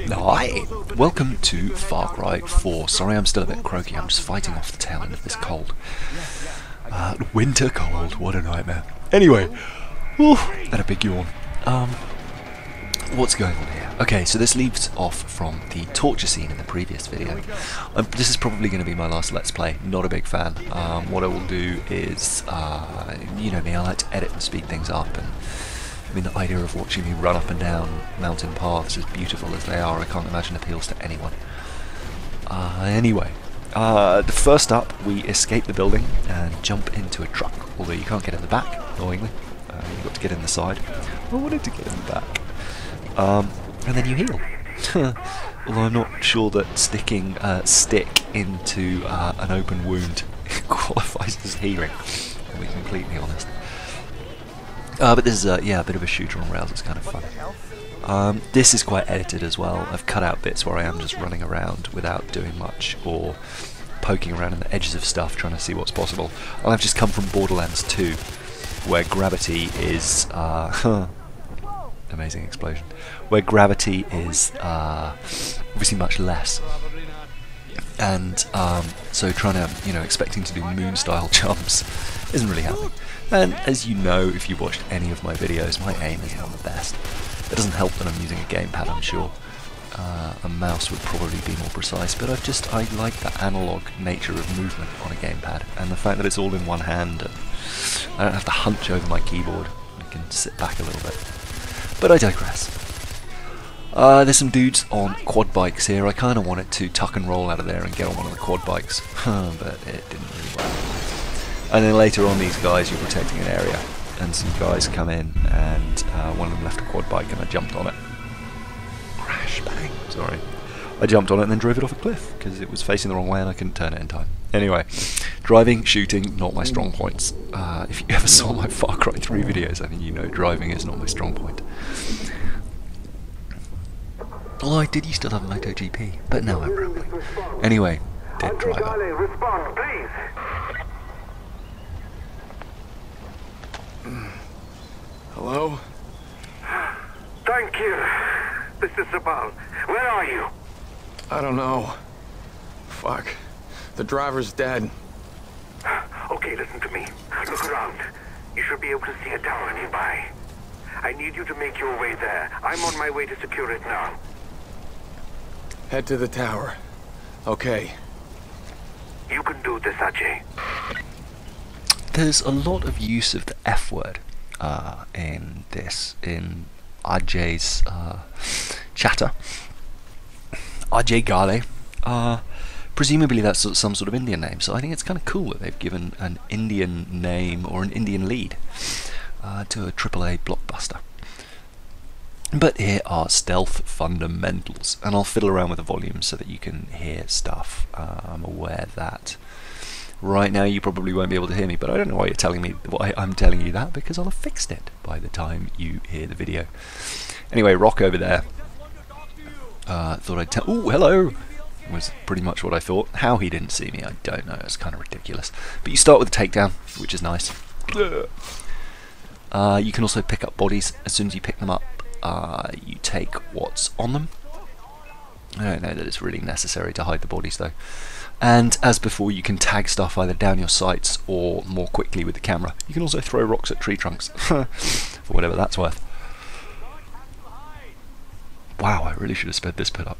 Hi! Welcome to Far Cry 4. Sorry I'm still a bit croaky, I'm just fighting off the tail end of this cold. Winter cold, what a nightmare. Anyway, had a big yawn. What's going on here? Okay, so this leaves off from the torture scene in the previous video. This is probably going to be my last Let's Play, not a big fan. What I will do is, you know me, I like to edit and speed things up, and I mean, the idea of watching me run up and down mountain paths, as beautiful as they are, I can't imagine appeals to anyone. Anyway, first up, we escape the building and jump into a truck, although you can't get in the back, annoyingly. You've got to get in the side. I wanted to get in the back. And then you heal. Although I'm not sure that sticking a stick into an open wound qualifies as healing, to be completely honest. But this is yeah, a bit of a shooter on rails, it's kind of fun. This is quite edited as well. I've cut out bits where I am just running around without doing much, or poking around in the edges of stuff trying to see what's possible. And I've just come from Borderlands 2, where gravity is... amazing explosion. Where gravity is obviously much less. And so trying to, you know, expecting to do moon-style jumps isn't really happening. And as you know, if you've watched any of my videos, my aim isn't on the best. It doesn't help that I'm using a gamepad, I'm sure. A mouse would probably be more precise, but I like the analog nature of movement on a gamepad, and the fact that it's all in one hand, and I don't have to hunch over my keyboard, I can sit back a little bit. But I digress. There's some dudes on quad bikes here. I kind of wanted to tuck and roll out of there and get on one of the quad bikes, but it didn't really work. And then later on, these guys, you're protecting an area, and some guys come in, and one of them left a quad bike, and I jumped on it. Crash, bang, sorry. I jumped on it and then drove it off a cliff, because it was facing the wrong way and I couldn't turn it in time. Anyway, driving, shooting, not my strong points. If you ever saw my Far Cry 3 videos, I think you know driving is not my strong point. Although I did used to love MotoGP, but now I'm rambling. Anyway, dead driver. Respond, please. Hello? Thank you, Mr. Sabal. Where are you? I don't know. Fuck. The driver's dead. Okay, listen to me. Look around. You should be able to see a tower nearby. I need you to make your way there. I'm on my way to secure it now. Head to the tower. Okay. You can do this, Ajay. There's a lot of use of the F word in this, in Ajay's chatter. Ajay Gale. Presumably that's some sort of Indian name, so I think it's kind of cool that they've given an Indian name or an Indian lead to a AAA blockbuster. But here are stealth fundamentals, and I'll fiddle around with the volume so that you can hear stuff. I'm aware that right now you probably won't be able to hear me, but I don't know why you're telling me why I'm telling you that, because I'll have fixed it by the time you hear the video. Anyway, Rock over there. Thought I'd tell. Ooh, hello! Was pretty much what I thought. How he didn't see me, I don't know. It's kind of ridiculous. But you start with a takedown, which is nice. You can also pick up bodies. As soon as you pick them up, you take what's on them. I don't know that it's really necessary to hide the bodies though. And as before, you can tag stuff either down your sights or more quickly with the camera. You can also throw rocks at tree trunks, for whatever that's worth. Wow, I really should have sped this bit up.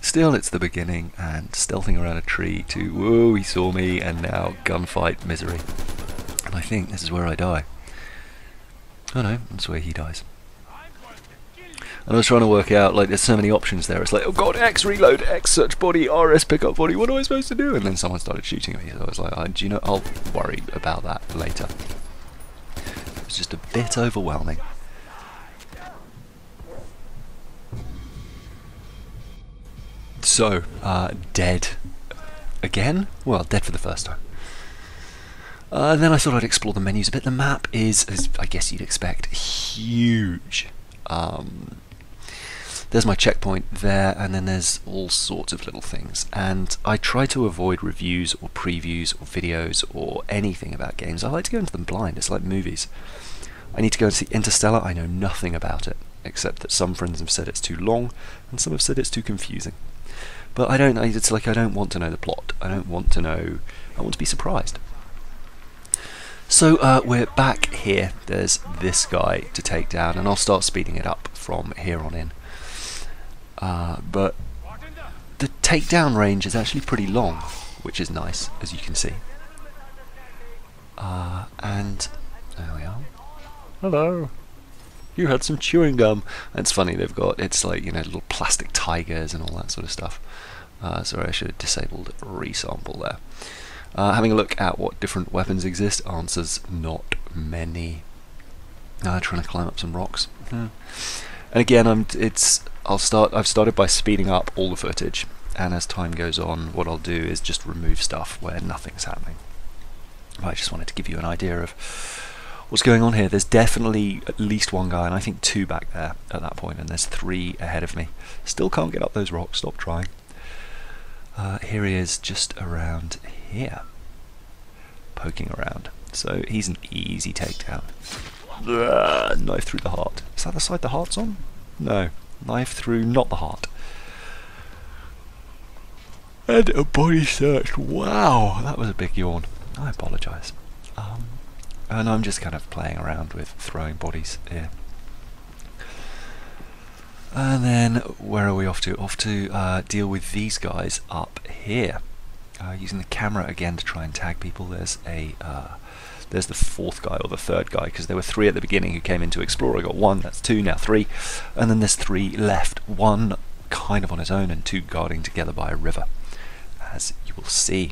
Still, it's the beginning, and stealthing around a tree to, whoa, he saw me, and now gunfight misery. And I think this is where I die. Oh no, that's where he dies. And I was trying to work out, like, there's so many options there. It's like, oh god, X reload, X search body, RS pick up body, what am I supposed to do? And then someone started shooting at me, so I was like, do you know, I'll worry about that later. It was just a bit overwhelming. So, dead again? Well, dead for the first time. Then I thought I'd explore the menus a bit. The map is, as I guess you'd expect, huge. There's my checkpoint there, and then there's all sorts of little things. And I try to avoid reviews or previews or videos or anything about games. I like to go into them blind. It's like movies. I need to go and see Interstellar. I know nothing about it. except that some friends have said it's too long, and some have said it's too confusing. But I don't. It's like I don't want to know the plot. I don't want to know. I want to be surprised. So we're back here. There's this guy to take down, and I'll start speeding it up from here on in. But the takedown range is actually pretty long, which is nice, as you can see. And there we are. Hello. You had some chewing gum. And it's funny, they've got, it's like, you know, little plastic tigers and all that sort of stuff. Sorry, I should have disabled resample there. Having a look at what different weapons exist, answers not many. Trying to climb up some rocks. And again, I've started by speeding up all the footage, and as time goes on, what I'll do is just remove stuff where nothing's happening. I just wanted to give you an idea of what's going on here. There's definitely at least one guy, and I think two back there at that point, and there's three ahead of me. Still can't get up those rocks, stop trying. Here he is just around here, poking around. So he's an easy takedown. Knife through the heart. Is that the side the heart's on? No. Knife through not the heart. And a body search. Wow, that was a big yawn. I apologise. And I'm just kind of playing around with throwing bodies here. And then, where are we off to? Off to deal with these guys up here. Using the camera again to try and tag people. There's the fourth guy, or the third guy, because there were three at the beginning who came in to explore. I got one, that's two, now three. And then there's three left. One kind of on his own, and two guarding together by a river, as you will see.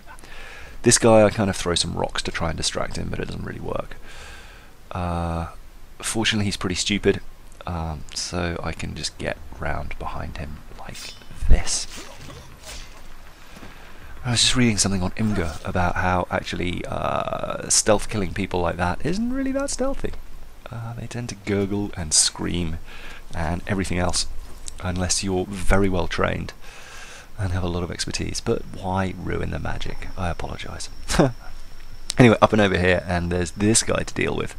This guy, I kind of throw some rocks to try and distract him, but it doesn't really work. Fortunately, he's pretty stupid. So I can just get round behind him like this. I was just reading something on Imgur about how actually stealth killing people like that isn't really that stealthy. They tend to gurgle and scream and everything else, unless you're very well trained and have a lot of expertise. But why ruin the magic? I apologise. Anyway, up and over here, and there's this guy to deal with.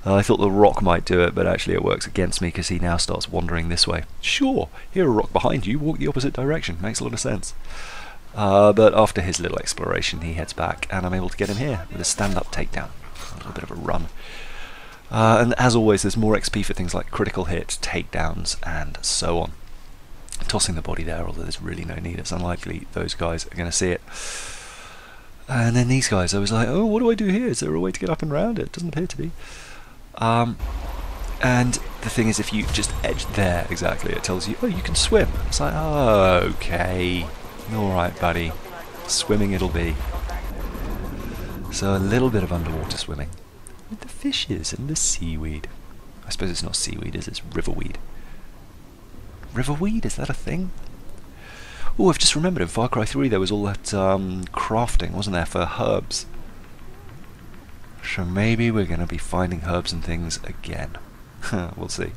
I thought the rock might do it, but actually it works against me because he now starts wandering this way. Sure, here a rock behind you, walk the opposite direction. Makes a lot of sense. But after his little exploration, he heads back, and I'm able to get him here with a stand-up takedown. A little bit of a run. And as always, there's more XP for things like critical hits, takedowns, and so on. Tossing the body there, although there's really no need. It's unlikely those guys are going to see it. And then these guys, I was like, oh, what do I do here? Is there a way to get up and round it? Doesn't appear to be. And the thing is, if you just edge there, exactly, it tells you, oh, you can swim. It's like, oh, okay. Alright, buddy. Swimming it'll be. So a little bit of underwater swimming. With the fishes and the seaweed. I suppose it's not seaweed, it's riverweed. Riverweed, is that a thing? Oh, I've just remembered in Far Cry 3 there was all that crafting, wasn't there, for herbs. So maybe we're going to be finding herbs and things again. We'll see.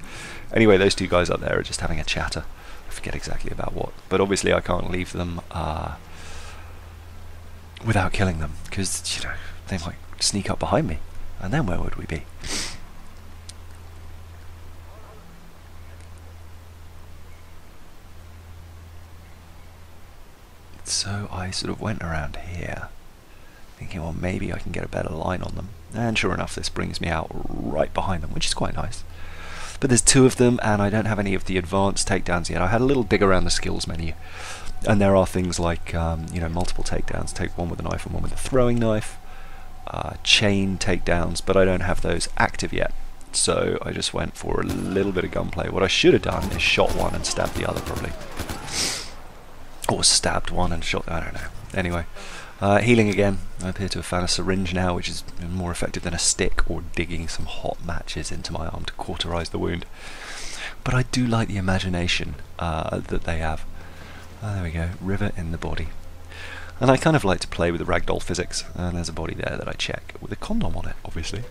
Anyway, those two guys up there are just having a chatter. I forget exactly about what. But obviously I can't leave them without killing them, because, you know, they might sneak up behind me. And then where would we be? So I sort of went around here, thinking, well, maybe I can get a better line on them. And sure enough, this brings me out right behind them, which is quite nice. But there's two of them, and I don't have any of the advanced takedowns yet. I had a little dig around the skills menu, and there are things like, you know, multiple takedowns. Take one with a knife and one with a throwing knife. Chain takedowns, but I don't have those active yet. So I just went for a little bit of gunplay. What I should have done is shot one and stabbed the other, probably. Or stabbed one and shot, I don't know. Anyway, healing again. I appear to have found a syringe now, which is more effective than a stick or digging some hot matches into my arm to cauterize the wound. But I do like the imagination that they have. There we go, river in the body. And I kind of like to play with the ragdoll physics, and there's a body there that I check with a condom on it, obviously.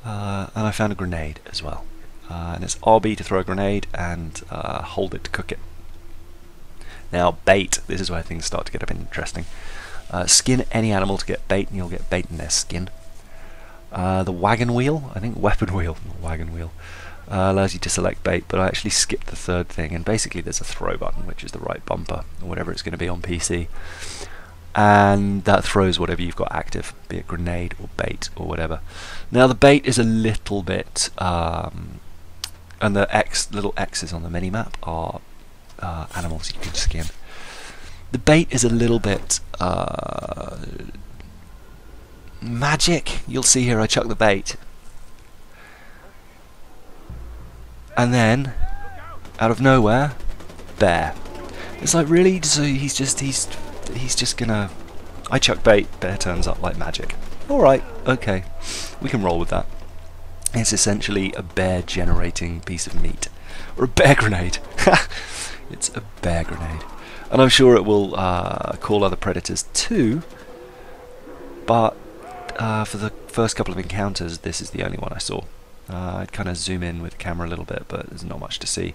And I found a grenade as well. And it's RB to throw a grenade, and hold it to cook it. Now, bait. This is where things start to get a bit interesting. Skin any animal to get bait, and you'll get bait in their skin. The wagon wheel, I think weapon wheel, not wagon wheel. allows you to select bait, but I actually skipped the third thing, and basically there's a throw button, which is the right bumper, or whatever it's going to be on PC, and that throws whatever you've got active, be it grenade or bait or whatever. Now the bait is a little bit, and the little X's on the mini-map are animals you can skin. The bait is a little bit magic. You'll see here I chuck the bait, and then out of nowhere, bear. It's like, really? So he's just gonna, I chuck bait, bear turns up like magic. Alright, okay, we can roll with that. It's essentially a bear generating piece of meat, or a bear grenade. It's a bear grenade, and I'm sure it will call other predators too, but for the first couple of encounters this is the only one I saw. I'd kind of zoom in with the camera a little bit, but there's not much to see.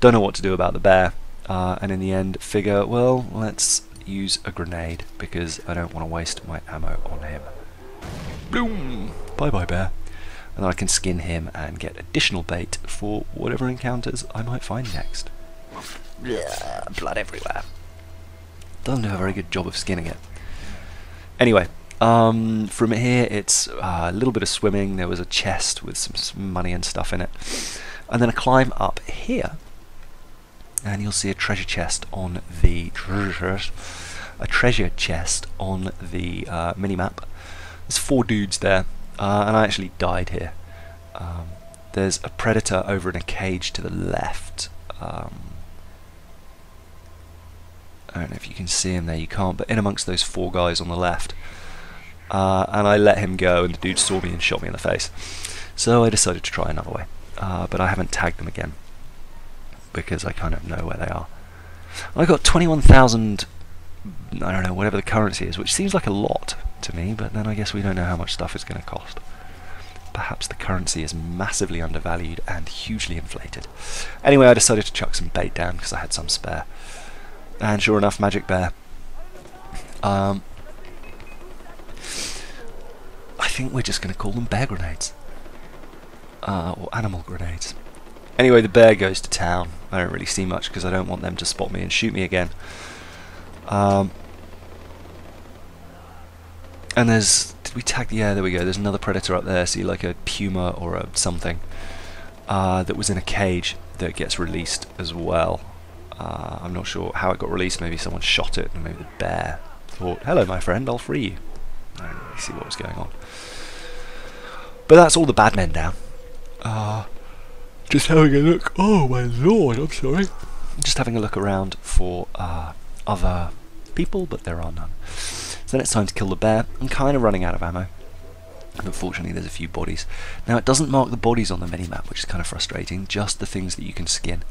Don't know what to do about the bear, and in the end figure, well, let's use a grenade because I don't want to waste my ammo on him. Boom! Bye bye bear. And then I can skin him and get additional bait for whatever encounters I might find next. Blech, blood everywhere. Doesn't do a very good job of skinning it. Anyway, from here it's a little bit of swimming. There was a chest with some money and stuff in it, and then a climb up here, and you'll see a treasure chest on the mini-map. There's 4 dudes there, and I actually died here. There's a predator over in a cage to the left. I don't know if you can see him there, you can't, but in amongst those 4 guys on the left. And I let him go, and the dude saw me and shot me in the face. So I decided to try another way, but I haven't tagged them again because I kind of know where they are. I got 21,000, I don't know, whatever the currency is, which seems like a lot to me, but then I guess we don't know how much stuff is going to cost. Perhaps the currency is massively undervalued and hugely inflated. Anyway, I decided to chuck some bait down because I had some spare. And sure enough, magic bear. I think we're just going to call them bear grenades. Or animal grenades. Anyway, the bear goes to town. I don't really see much because I don't want them to spot me and shoot me again. And there's... Did we tag the... Yeah, there we go. There's another predator up there. See, like a puma or a something that was in a cage that gets released as well. I'm not sure how it got released. Maybe someone shot it, and maybe the bear thought, "Hello, my friend, I'll free you." I don't really see what was going on. But that's all the bad men down. Just having a look. Oh my lord, I'm sorry. Just having a look around for other people, but there are none. So then it's time to kill the bear. I'm kind of running out of ammo. Unfortunately, there's a few bodies. Now, it doesn't mark the bodies on the mini-map, which is kind of frustrating, just the things that you can skin.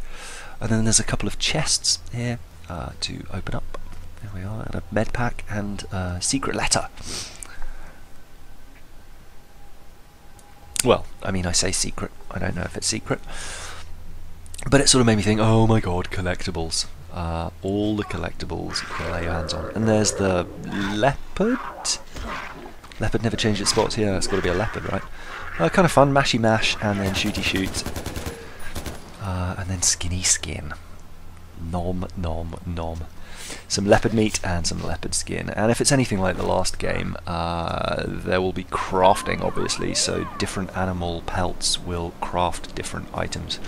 And then there's a couple of chests here to open up. There we are, and a med pack and a secret letter. Well, I mean, I say secret. I don't know if it's secret. But it sort of made me think, oh my god, collectibles. All the collectibles you can lay your hands on. And there's the leopard? Leopard never changed its spots here. It's got to be a leopard, right? Kind of fun, mashy mash, and then shooty shoot. And then skinny skin. Nom, nom, nom. Some leopard meat and some leopard skin. And if it's anything like the last game, there will be crafting, obviously, so different animal pelts will craft different items.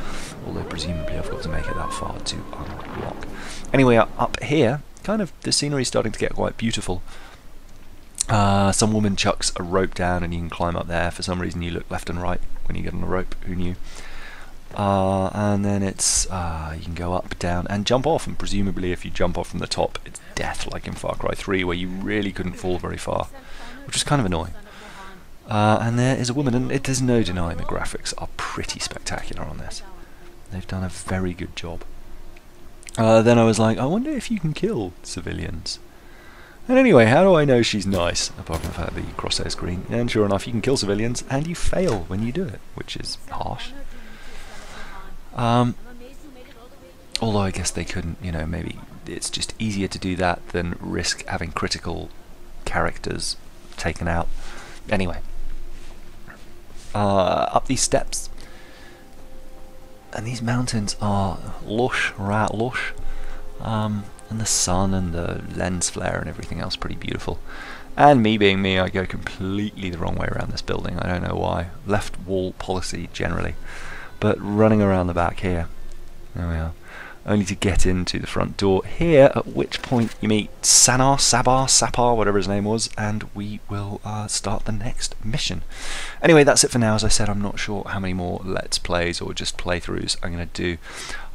Although presumably I've got to make it that far to unlock. Anyway, up here, kind of the scenery is starting to get quite beautiful. Some woman chucks a rope down and you can climb up there. For some reason you look left and right when you get on a rope, who knew? And then it's you can go up, down and jump off, and presumably if you jump off from the top it's death, like in Far Cry 3 where you really couldn't fall very far, which is kind of annoying. And there is a woman, and there's no denying the graphics are pretty spectacular on this. They've done a very good job. Then I was like, I wonder if you can kill civilians. And anyway, how do I know she's nice, apart from the fact that you crosshair screen? And sure enough, you can kill civilians, and you fail when you do it, which is harsh. Although I guess they couldn't, you know, maybe it's just easier to do that than risk having critical characters taken out. Anyway, up these steps, And these mountains are lush, right lush. And the sun and the lens flare and everything else pretty beautiful. And me being me, I go completely the wrong way around this building. I don't know why. Left wall policy generally. But running around the back here, there we are, only to get into the front door here, at which point you meet Sapar, whatever his name was, and we will start the next mission. Anyway, that's it for now. As I said, I'm not sure how many more Let's Plays or just playthroughs I'm going to do.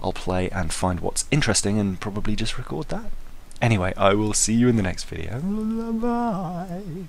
I'll play and find what's interesting and probably just record that. Anyway, I will see you in the next video. Bye.